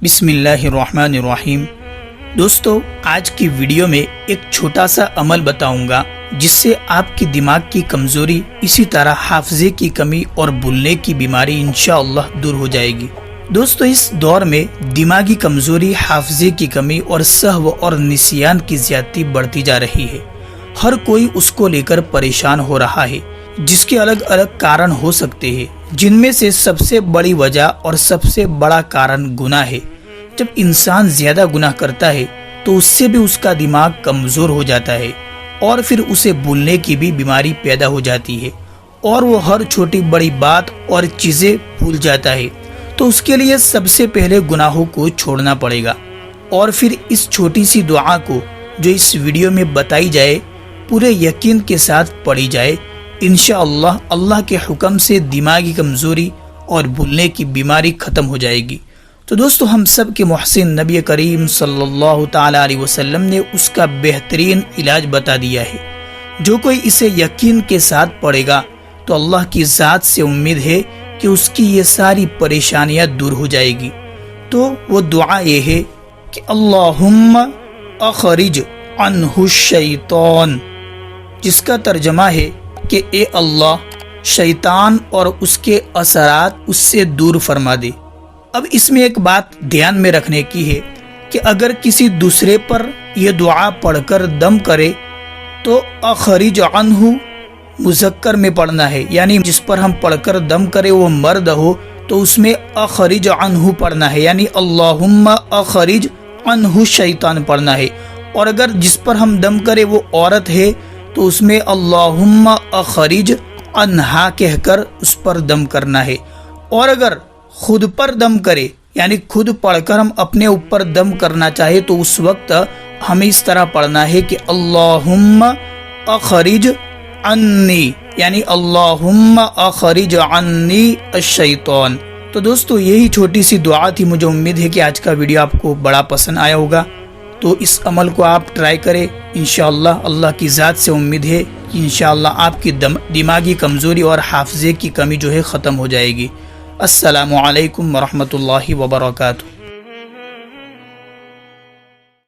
بسم اللہ الرحمن الرحیم۔ دوستو، آج کی ویڈیو میں ایک چھوٹا سا عمل بتاؤں گا جس سے آپ کی دماغ کی کمزوری، اسی طرح حافظے کی کمی اور بھولنے کی بیماری انشاءاللہ دور ہو جائے گی۔ دوستو، اس دور میں دماغی کمزوری، حافظے کی کمی اور سہو اور نسیان کی زیادتی بڑھتی جا رہی ہے۔ ہر کوئی اس کو لے کر پریشان ہو رہا ہے، جس کے الگ الگ کارن ہو سکتے ہیں، جن میں سے سب سے بڑی وجہ اور سب سے بڑا کارن گناہ ہے۔ جب انسان زیادہ گناہ کرتا ہے تو اس سے بھی اس کا دماغ کمزور ہو جاتا ہے اور پھر اسے بھولنے کی بھی بیماری پیدا ہو جاتی ہے اور وہ ہر چھوٹی بڑی بات اور چیزیں بھول جاتا ہے۔ تو اس کے لیے سب سے پہلے گناہوں کو چھوڑنا پڑے گا، اور پھر اس چھوٹی سی دعا کو جو اس ویڈیو میں بتائی جائے پورے یقین کے ساتھ پڑھی جائے، انشاءاللہ اللہ کے حکم سے دماغی کمزوری اور بھولنے کی بیماری ختم ہو جائے گی۔ تو دوستو، ہم سب کے محسن نبی کریم صلی اللہ تعالی علیہ وسلم نے اس کا بہترین علاج بتا دیا ہے۔ جو کوئی اسے یقین کے ساتھ پڑھے گا تو اللہ کی ذات سے امید ہے کہ اس کی یہ ساری پریشانیاں دور ہو جائے گی۔ تو وہ دعا یہ ہے کہ اللہم اخرج عنہ الشیطان، جس کا ترجمہ ہے کہ اے اللہ، شیطان اور اس کے اثرات اس سے دور فرما دے۔ اب اس میں ایک بات دھیان میں رکھنے کی ہے کہ اگر کسی دوسرے پر یہ دعا پڑھ کر دم کرے تو اخرج عنہ مذکر میں پڑھنا ہے، یعنی جس پر ہم پڑھ کر دم کرے وہ مرد ہو تو اس میں اخرج عنہ پڑھنا ہے، یعنی اللہم اخرج عنہ شیطان پڑھنا ہے۔ اور اگر جس پر ہم دم کرے وہ عورت ہے تو اس میں اللہم اخرج عنہا کہہ کر اس پر دم کرنا ہے۔ اور اگر خود پر دم کرے، یعنی خود پڑھ کر ہم اپنے اوپر دم کرنا چاہے تو اس وقت ہمیں اس طرح پڑھنا ہے کہ اللہم اخرج عنی، یعنی اللہم اخرج عنی الشیطان۔ تو دوستو، یہی چھوٹی سی دعا تھی۔ مجھے امید ہے کہ آج کا ویڈیو آپ کو بڑا پسند آیا ہوگا، تو اس عمل کو آپ ٹرائی کریں۔ انشاءاللہ اللہ کی ذات سے امید ہے کہ انشاءاللہ آپ کی دماغی کمزوری اور حافظے کی کمی جو ہے ختم ہو جائے گی۔ السلام علیکم ورحمۃ اللہ وبرکاتہ۔